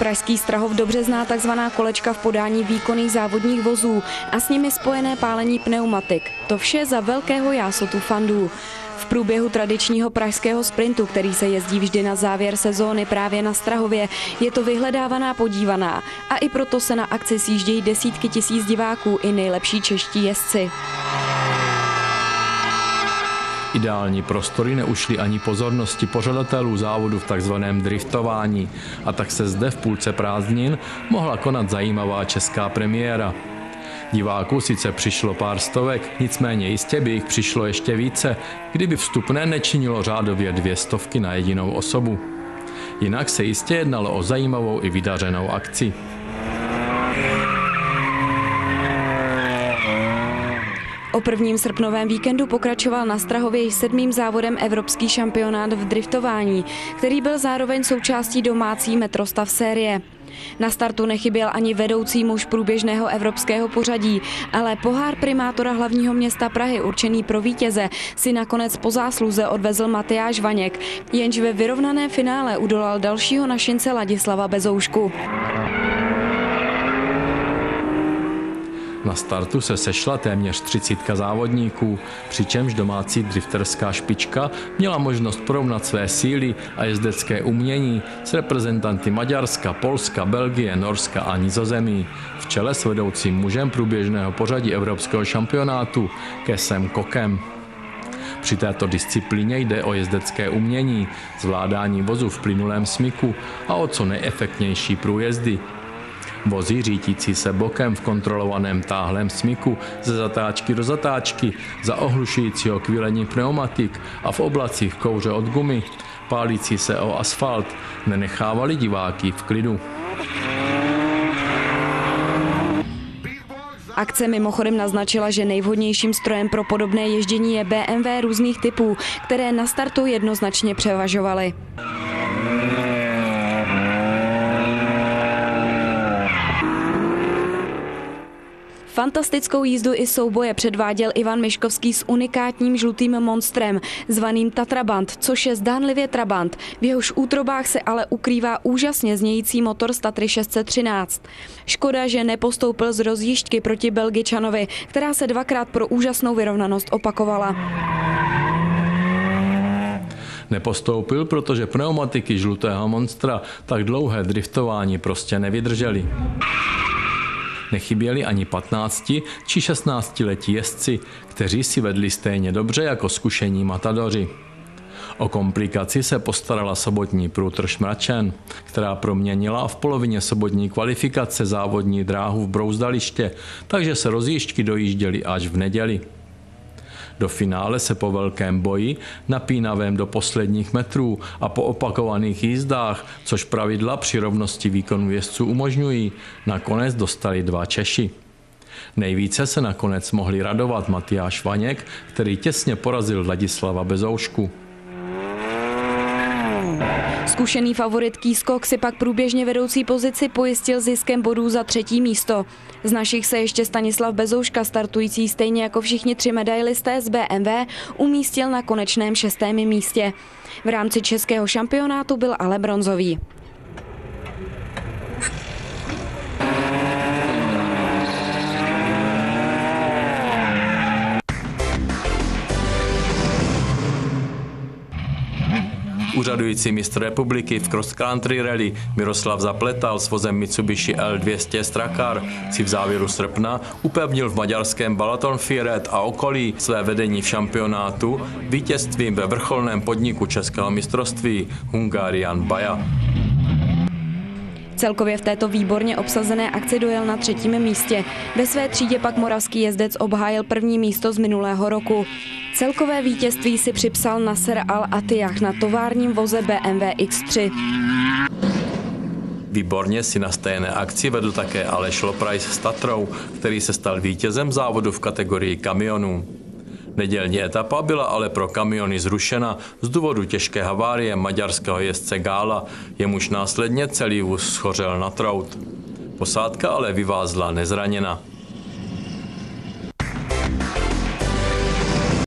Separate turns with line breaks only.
Pražský Strahov dobře zná takzvaná kolečka v podání výkonných závodních vozů a s nimi spojené pálení pneumatik. To vše za velkého jásotu fandů. V průběhu tradičního pražského sprintu, který se jezdí vždy na závěr sezóny právě na Strahově, je to vyhledávaná podívaná a i proto se na akci sjíždějí desítky tisíc diváků i nejlepší čeští jezdci.
Ideální prostory neušly ani pozornosti pořadatelů závodu v takzvaném driftování a tak se zde v půlce prázdnin mohla konat zajímavá česká premiéra. Diváků sice přišlo pár stovek, nicméně jistě by jich přišlo ještě více, kdyby vstupné nečinilo řádově 200 na jedinou osobu. Jinak se jistě jednalo o zajímavou i vydařenou akci.
O prvním srpnovém víkendu pokračoval na Strahově již 7. závodem Evropský šampionát v driftování, který byl zároveň součástí domácí metrostav série. Na startu nechyběl ani vedoucí muž průběžného evropského pořadí, ale pohár primátora hlavního města Prahy určený pro vítěze si nakonec po zásluze odvezl Matyáš Vaněk, jenž ve vyrovnaném finále udolal dalšího našince Ladislava Bezoušku.
Na startu se sešla téměř 30 závodníků, přičemž domácí drifterská špička měla možnost porovnat své síly a jezdecké umění s reprezentanty Maďarska, Polska, Belgie, Norska a Nizozemí, v čele s vedoucím mužem průběžného pořadí Evropského šampionátu Kesem Kokem. Při této disciplíně jde o jezdecké umění, zvládání vozu v plynulém smyku a o co nejefektnější průjezdy. Vozy řítící se bokem v kontrolovaném táhlém smyku ze zatáčky do zatáčky za ohlušujícího kvílení pneumatik a v oblacích kouře od gumy, pálící se o asfalt, nenechávali diváky v klidu.
Akce mimochodem naznačila, že nejvhodnějším strojem pro podobné ježdění je BMW různých typů, které na startu jednoznačně převažovaly. Fantastickou jízdu i souboje předváděl Ivan Miškovský s unikátním žlutým monstrem, zvaným Tatrabant, což je zdánlivě Trabant. V jehož útrobách se ale ukrývá úžasně znějící motor z Tatry 613. Škoda, že nepostoupil z rozjížďky proti Belgičanovi, která se dvakrát pro úžasnou vyrovnanost opakovala.
Nepostoupil, protože pneumatiky žlutého monstra tak dlouhé driftování prostě nevydržely. Nechyběli ani 15 či 16letí jezdci, kteří si vedli stejně dobře jako zkušení matadoři. O komplikaci se postarala sobotní průtrž Mračen, která proměnila v polovině sobotní kvalifikace závodní dráhu v Brouzdaliště, takže se rozjížďky dojížděly až v neděli. Do finále se po velkém boji, napínavém do posledních metrů a po opakovaných jízdách, což pravidla při rovnosti výkonu jezdců umožňují, nakonec dostali 2 Češi. Nejvíce se nakonec mohli radovat Matyáš Vaněk, který těsně porazil Ladislava Bezoušku.
Zkušený favorit Kýskok si pak průběžně vedoucí pozici pojistil ziskem bodů za 3. místo. Z našich se ještě Stanislav Bezouška, startující stejně jako všichni 3 medailisté z BMW, umístil na konečném 6. místě. V rámci českého šampionátu byl ale bronzový.
Úřadující mistr republiky v cross country rally Miroslav Zapletal s vozem Mitsubishi L200 Strakar si v závěru srpna upevnil v maďarském Balatonführer a okolí své vedení v šampionátu vítězstvím ve vrcholném podniku českého mistrovství Hungarian Baja.
Celkově v této výborně obsazené akci dojel na 3. místě. Ve své třídě pak moravský jezdec obhájil 1. místo z minulého roku. Celkové vítězství si připsal Nasser Al-Attiyah na továrním voze BMW X3.
Výborně si na stejné akci vedl také Aleš Loprajs s Tatrou, který se stal vítězem závodu v kategorii kamionů. Nedělní etapa byla ale pro kamiony zrušena z důvodu těžké havárie maďarského jezdce Gála, jemuž následně celý vůz schořel na trout. Posádka ale vyvázla nezraněna.